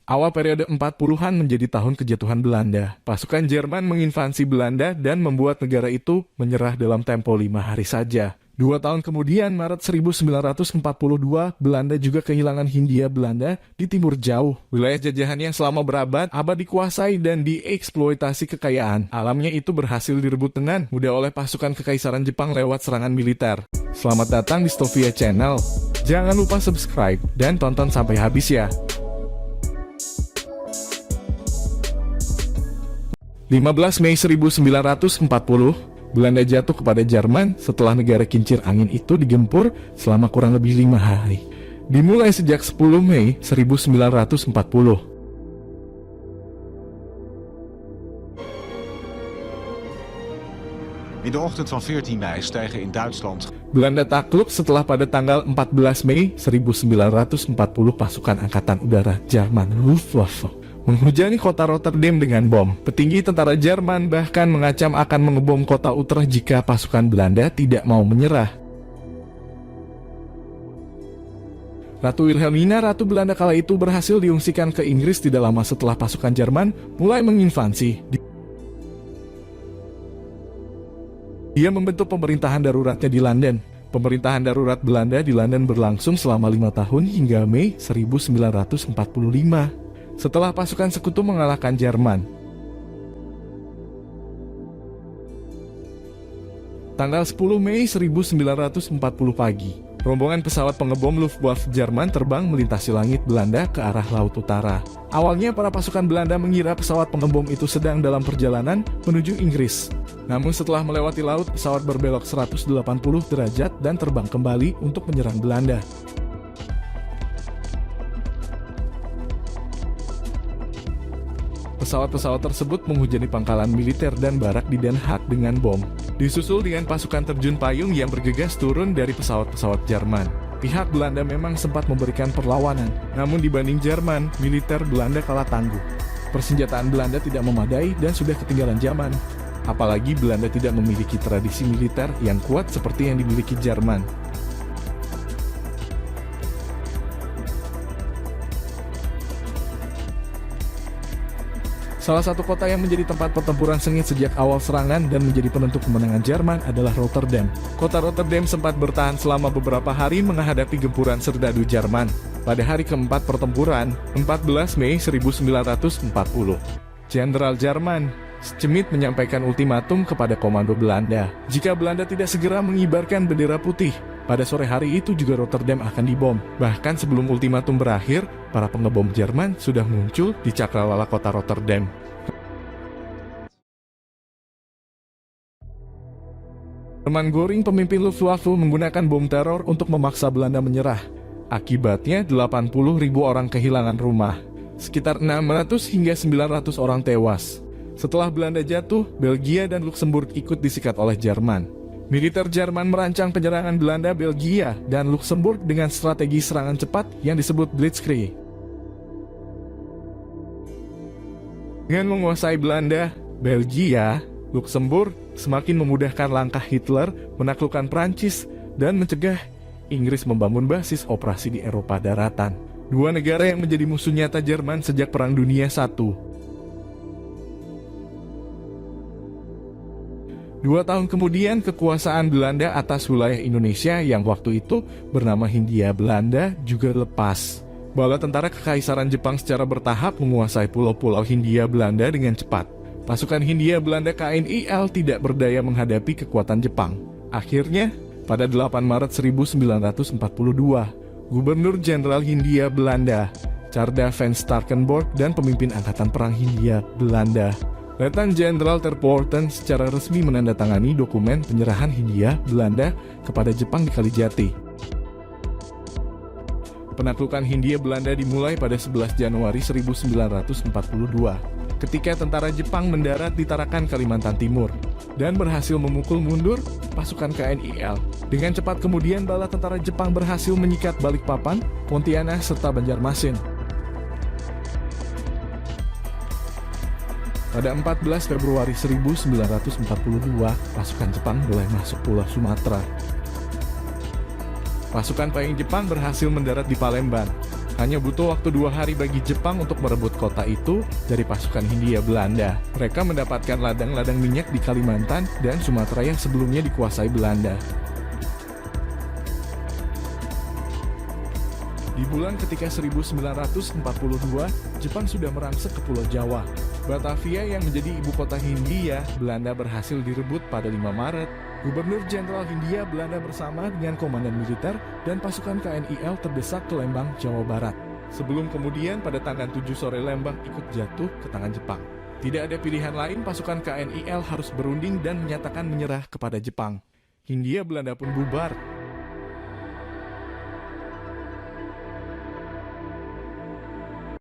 Awal periode 40-an menjadi tahun kejatuhan Belanda. Pasukan Jerman menginvasi Belanda dan membuat negara itu menyerah dalam tempo 5 hari saja. 2 tahun kemudian, Maret 1942, Belanda juga kehilangan Hindia Belanda di timur jauh. Wilayah jajahannya selama berabad-abad dikuasai dan dieksploitasi kekayaan. Alamnya itu berhasil direbut dengan mudah oleh pasukan kekaisaran Jepang lewat serangan militer. Selamat datang di Stovia Channel. Jangan lupa subscribe dan tonton sampai habis ya. 15 Mei 1940, Belanda jatuh kepada Jerman setelah negara kincir angin itu digempur selama kurang lebih 5 hari. Dimulai sejak 10 Mei 1940. In de ochtend van 14 mei stijgen in Duitsland. Belanda takluk setelah pada tanggal 14 Mei 1940 pasukan angkatan udara Jerman Luftwaffe menghujani kota Rotterdam dengan bom. Petinggi tentara Jerman bahkan mengacam akan mengebom kota Utrecht jika pasukan Belanda tidak mau menyerah. Ratu Wilhelmina, Ratu Belanda kala itu, berhasil diungsikan ke Inggris tidak lama setelah pasukan Jerman mulai menginvasi. Dia membentuk pemerintahan daruratnya di London. Pemerintahan darurat Belanda di London berlangsung selama 5 tahun hingga Mei 1945. Setelah pasukan sekutu mengalahkan Jerman. Tanggal 10 Mei 1940 pagi, rombongan pesawat pengebom Luftwaffe Jerman terbang melintasi langit Belanda ke arah Laut Utara. Awalnya para pasukan Belanda mengira pesawat pengebom itu sedang dalam perjalanan menuju Inggris. Namun setelah melewati laut, pesawat berbelok 180 derajat dan terbang kembali untuk menyerang Belanda. Pesawat-pesawat tersebut menghujani pangkalan militer dan barak di Den Haag dengan bom. Disusul dengan pasukan terjun payung yang bergegas turun dari pesawat-pesawat Jerman. Pihak Belanda memang sempat memberikan perlawanan, namun dibanding Jerman, militer Belanda kalah tangguh. Persenjataan Belanda tidak memadai dan sudah ketinggalan zaman. Apalagi Belanda tidak memiliki tradisi militer yang kuat seperti yang dimiliki Jerman. Salah satu kota yang menjadi tempat pertempuran sengit sejak awal serangan dan menjadi penentu kemenangan Jerman adalah Rotterdam. Kota Rotterdam sempat bertahan selama beberapa hari menghadapi gempuran serdadu Jerman. Pada hari keempat pertempuran, 14 Mei 1940, Jenderal Jerman Schmidt menyampaikan ultimatum kepada komando Belanda. Jika Belanda tidak segera mengibarkan bendera putih, pada sore hari itu juga Rotterdam akan dibom. Bahkan sebelum ultimatum berakhir, para pengebom Jerman sudah muncul di cakrawala kota Rotterdam. Hermann Göring, pemimpin Luftwaffe, menggunakan bom teror untuk memaksa Belanda menyerah. Akibatnya 80.000 orang kehilangan rumah. Sekitar 600 hingga 900 orang tewas. Setelah Belanda jatuh, Belgia dan Luksemburg ikut disikat oleh Jerman. Militer Jerman merancang penyerangan Belanda, Belgia, dan Luksemburg dengan strategi serangan cepat yang disebut Blitzkrieg. Dengan menguasai Belanda, Belgia, Luksemburg semakin memudahkan langkah Hitler menaklukkan Prancis dan mencegah Inggris membangun basis operasi di Eropa daratan. Dua negara yang menjadi musuh nyata Jerman sejak Perang Dunia I. 2 tahun kemudian, kekuasaan Belanda atas wilayah Indonesia yang waktu itu bernama Hindia Belanda juga lepas. Bala tentara Kekaisaran Jepang secara bertahap menguasai pulau-pulau Hindia Belanda dengan cepat. Pasukan Hindia Belanda KNIL tidak berdaya menghadapi kekuatan Jepang. Akhirnya, pada 8 Maret 1942, Gubernur Jenderal Hindia Belanda, Tjarda van Starkenborgh, dan pemimpin Angkatan Perang Hindia Belanda, Letnan Jenderal ter Poorten, secara resmi menandatangani dokumen penyerahan Hindia Belanda kepada Jepang di Kalijati. Penaklukan Hindia Belanda dimulai pada 11 Januari 1942, ketika tentara Jepang mendarat di Tarakan, Kalimantan Timur, dan berhasil memukul mundur pasukan KNIL. Dengan cepat kemudian, bala tentara Jepang berhasil menyikat Balikpapan, Pontianak, serta Banjarmasin. Pada 14 Februari 1942, pasukan Jepang mulai masuk Pulau Sumatera. Pasukan payung Jepang berhasil mendarat di Palembang. Hanya butuh waktu 2 hari bagi Jepang untuk merebut kota itu dari pasukan Hindia Belanda. Mereka mendapatkan ladang-ladang minyak di Kalimantan dan Sumatera yang sebelumnya dikuasai Belanda. Di bulan ketika 1942, Jepang sudah merangsek ke Pulau Jawa. Batavia yang menjadi ibu kota Hindia Belanda berhasil direbut pada 5 Maret. Gubernur Jenderal Hindia Belanda bersama dengan komandan militer dan pasukan KNIL terdesak ke Lembang, Jawa Barat. Sebelum kemudian pada tanggal 7 sore Lembang ikut jatuh ke tangan Jepang. Tidak ada pilihan lain, pasukan KNIL harus berunding dan menyatakan menyerah kepada Jepang. Hindia Belanda pun bubar.